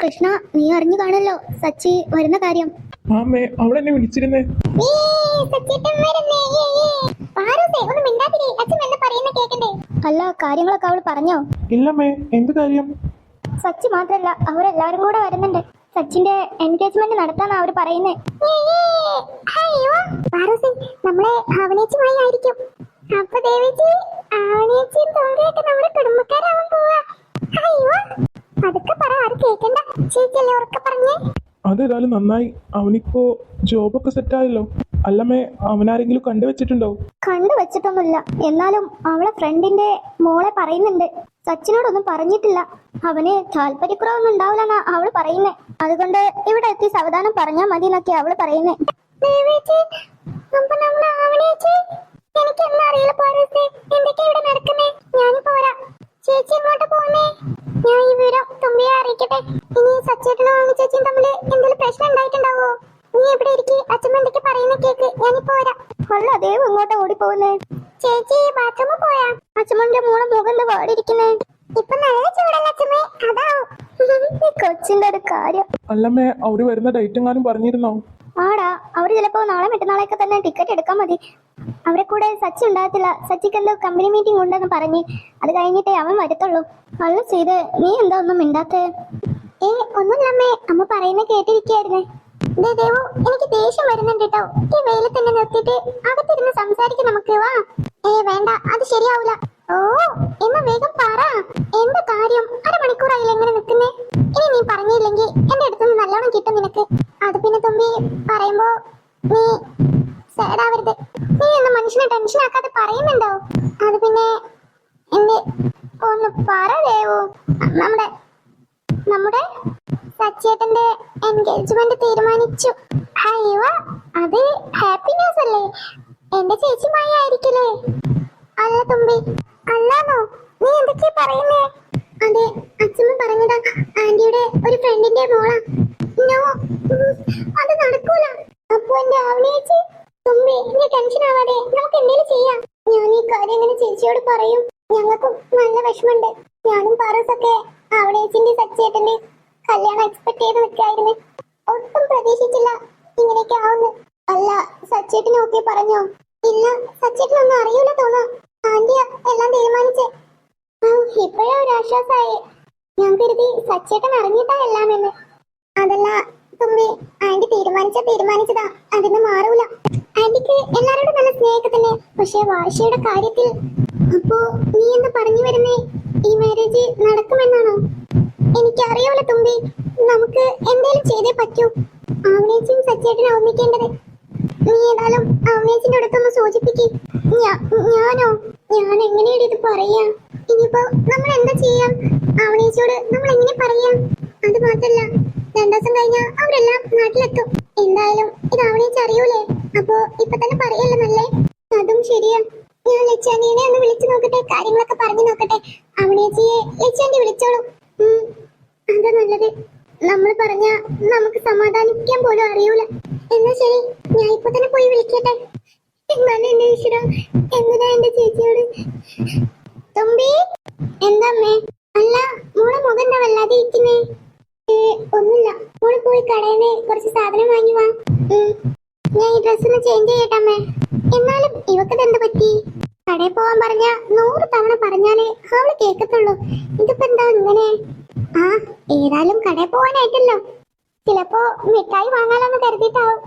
കൃഷ്ണ, നീ അറിഞ്ഞു കാണല്ലോ സച്ചി വരുന്ന കാര്യം. അമ്മേ, അവളെന്നെ വിളിച്ചിരുന്നേ. അല്ല, കാര്യങ്ങളൊക്കെ അവൾ പറഞ്ഞോ? ഇല്ലമ്മേ, എന്ത് കാര്യം? സച്ചി മാത്രല്ല, അവരെല്ലാരും കൂടെ വരുന്നുണ്ട്. സച്ചിന്റെ എൻഗേജ്മെന്റ് നടത്താന്നാ അവര് പറയുന്നേ. നമ്മളെ അവനേച്ചുമായി ആയിരിക്കും. അപ്പൊ ദേവിജി, അവനേച്ചും തോന്നിയൊക്കെ നമ്മുടെ കുടുംബക്കാരാവാൻ പോവാ. അതൊക്കെ പറ, ആരും കേൾക്കണ്ട. ചേച്ചിയല്ലേ ഉറക്കെ പറഞ്ഞേ. അതേതായാലും നന്നായി. അവനിപ്പോ ജോബൊക്കെ സെറ്റായല്ലോ. അല്ലമ്മേ, അവനാരെങ്കിലും കണ്ടുവച്ചിട്ടുണ്ടോ? കണ്ടുവച്ചിട്ടൊന്നുമില്ല. എന്നാലും അവളെ ഫ്രണ്ടിന്റെ മോളെ പറയുന്നുണ്ട്. സച്ചിനോടൊന്നും പറഞ്ഞിട്ടില്ല. അവന് താല്പര്യക്കുറവൊന്നും ഉണ്ടാവില്ലെന്നാ അവള് പറയുന്നേ. അതുകൊണ്ട് ഇവിടെ എത്തി സാവധാനം പറഞ്ഞാൽ മതി എന്നൊക്കെ അവള് പറയുന്നേ. ചേച്ചി ഇങ്ങോട്ട് പോന്നേ. ഞാൻ ഈ വിവരം തുമ്പിയെ അറിയിക്കട്ടെ. ഇനി സച്ചേട്ടനും ആമി ചേച്ചിയും തമ്മിൽ എന്തെങ്കിലും പ്രശ്നം ഉണ്ടായിട്ടുണ്ടാവോ? നീ എവിടെ ഇരിക്കും? അച്ഛമ്മ എന്തൊക്കെ പറയുന്ന കേക്ക്. ഞാനിപ്പോ വരാം. അല്ല, ദേവ് ഇങ്ങോട്ട് ഓടിപ്പോകുന്നേ. ചേച്ചി ബാത്റൂമിൽ പോയാ? അച്ഛമ്മന്റെ മോളെ മുഖം എന്താ വാടിയിരിക്കുന്നേ? ഇപ്പൊ നല്ല ചൂടല്ല അച്ഛമ്മേ, അതാവും. കൊച്ചിന്റെ ഒരു കാര്യം. അല്ലമ്മേ, അവര് വരുന്ന ഡേറ്റ് എങ്ങാനും പറഞ്ഞിരുന്നോ? ആടാ, അവര് ചിലപ്പോ നാളെ മറ്റന്നാളൊക്കെ തന്നെ ടിക്കറ്റ് എടുക്കാൻ മതി. അവരെ കൂടെ സച്ചി ഉണ്ടാകത്തില്ല. സച്ചിക്ക് എന്തോ കമ്പനി മീറ്റിംഗ് ഉണ്ടെന്ന് പറഞ്ഞ് അത് കഴിഞ്ഞിട്ടേ അവൻ വരത്തുള്ളൂ. അല്ല ചെയ്ത്, നീ എന്താ ഒന്നും മിണ്ടാത്തേ? ഒന്നുമില്ലമ്മേ, അമ്മ പറയുന്ന കേട്ടിരിക്കായിരുന്നേ. ദേവു, എനിക്ക് ദേഷ്യം വരുന്നുണ്ട് കേട്ടോ. ഈ വെയിലെ തന്നെ നിർത്തിയിട്ട് അകത്തിരുന്ന് സംസാരിക്കും നമുക്ക്. വാ. വേണ്ട, അത് ശരിയാവൂല. ഓ, എന്നാ വേഗം പറ, എന്താ കാര്യം? അരമണിക്കൂറായില്ല എങ്ങനെ നിൽക്കുന്നേ? ഇനി നീ പറഞ്ഞില്ലെങ്കിൽ എന്റെ അടുത്തുനിന്ന് നല്ലോണം കിട്ടും നിനക്ക്. അത് പിന്നെ തുമ്പി പറയുമ്പോ നീ സാഡാവരുത്. നീ ഒന്നും മനുഷ്യനെ ടെൻഷൻ ആക്കാതെ പറയുന്നുണ്ടോ? അത് പിന്നെ എന്റെ ഒന്ന് പറ ദേവു. നമ്മുടെ സച്ചേട്ടന്റെ എൻഗേജ്മെന്റ് തീരുമാനിച്ചു. അയ്യോ, അത് ഹാപ്പി ന്യൂസ് അല്ലേ? എന്റെ ചേച്ചിമായി ആയിരിക്കില്ലേ? അല്ല തുമ്പി, അല്ലാന്നോ? നീ എന്തൊക്കെയാ പറയുന്നേ? അതെ, അച്ഛമ്മ പറഞ്ഞതാ. ആന്റിയുടെ ഒരു ഫ്രണ്ടിന്റെ മോളാ. നോ, അത് നടക്കൂല. അപ്പൊ എന്റെ ആവണേച്ചി. തുമ്പി, നീ ടെൻഷൻ ആവാതെ, നമുക്ക് എന്തെങ്കിലും ചെയ്യാം. ഞാൻ ഈ കാര്യം എങ്ങനെ ചേച്ചിയോട് പറയും? ഞങ്ങൾക്കും നല്ല വിഷമുണ്ട്. ഞാനും പാറസൊക്കെ ആവണേച്ചിന്റെ സച്ചേട്ടന്റെ കല്യാണം എക്സ്പെക്ട് ചെയ്ത് നിൽക്കായിരുന്നു. ഒട്ടും പ്രതീക്ഷിച്ചില്ല ഇങ്ങനെയൊക്കെ ആവുന്നു. അല്ല, സച്ചേട്ടൻ ഓക്കെ പറഞ്ഞോ? ഇല്ല, സച്ചേട്ടനൊന്നും അറിയൂല തോന്നാ. ആന്റിയാ എല്ലാം തീരുമാനിച്ചേ. ഇപ്പോഴാ ഒരു ആശ്വാസമായി. ഞാൻ കരുതി സച്ചേട്ടൻ അറിഞ്ഞിട്ടാ എല്ലാം എന്ന്. അതല്ല തുമ്പി, ആന്റി തീരുമാനിച്ചതാ, അതിന് മാറൂല. ആന്റിക്ക് എല്ലാരോടും നല്ല സ്നേഹമൊക്കെ തന്നെ, പക്ഷെ വാശിയുടെ കാര്യത്തിൽ. അപ്പോ നീ എന്താ പറഞ്ഞു വരുന്നേ? ഈ മാരേജ് നടക്കുമെന്നാണോ? എനിക്കറിയൂല തുമ്പി, നമുക്ക് എന്തേലും ചെയ്തേ പറ്റൂ. ആവണേച്ചും സച്ചേട്ടനെ ഒന്നിക്കേണ്ടത്. നീ ഏതായാലും ആവണേച്ചിന്റെ അടുത്തൊന്ന് സൂചിപ്പിക്ക്. ഞാനോ? ഞാൻ എങ്ങനെയാണ് ഇത് പറയാ? ഇനിയിപ്പോ നമ്മൾ എന്താ ചെയ്യാം? ആവണേച്ചിയോട് നമ്മൾ എങ്ങനെ പറയാം? അത് മാത്രല്ല, 2 ദിവസം കഴിഞ്ഞാൽ അവരെല്ലാം നാട്ടിലെത്തും. എന്തായാലും ഇത് ആവണേച്ചി അറിയൂലേ? അപ്പോ ഇപ്പൊ തന്നെ പറയല്ലേ നല്ലേ? അതും ശരിയാ. ഞാൻ ലച്ചാന്റിനെ ഒന്ന് വിളിച്ചു നോക്കട്ടെ, കാര്യങ്ങളൊക്കെ പറഞ്ഞു നോക്കട്ടെ. ആവണേച്ചിയെ ലച്ചാന്റി വിളിച്ചോളൂ. അതാ നല്ലത്. നമ്മൾ പറഞ്ഞ നമുക്ക് സമാധാനിക്കാൻ പോലും അറിയൂല. എന്നാ ശരി, ഞാൻ ഇപ്പൊ തന്നെ പോയി വിളിക്കട്ടെ. എന്നാലും എന്റെ ഈശ്വര, എന്തിനാ എന്റെ ചേച്ചിയോട്? തുമ്പി, എന്താ അമ്മേ? അല്ല, മോളെ മുഖം എന്താ വല്ലാതെ ഇരിക്കുന്നേ? ഒന്നുമില്ല, മോള് പോയി കടയിന്ന് കുറച്ച് സാധനം വാങ്ങി വാ. ഞാൻ ഈ ഡ്രസ് ഒന്ന് ചേഞ്ച് ചെയ്യട്ടെ അമ്മേ. എന്നാലും ഇവക്കത് എന്ത് പറ്റി? കടയിൽ പോവാൻ പറഞ്ഞ 100 തവണ പറഞ്ഞാലേ അവള് കേക്കത്തുള്ളൂ. ഇതിപ്പോ എന്താ ഇങ്ങനെ? ഏതായാലും കടയിൽ പോവാനായിട്ടല്ലോ. ചിലപ്പോ മിഠായി വാങ്ങാലോന്ന് കരുതിയിട്ടാവും.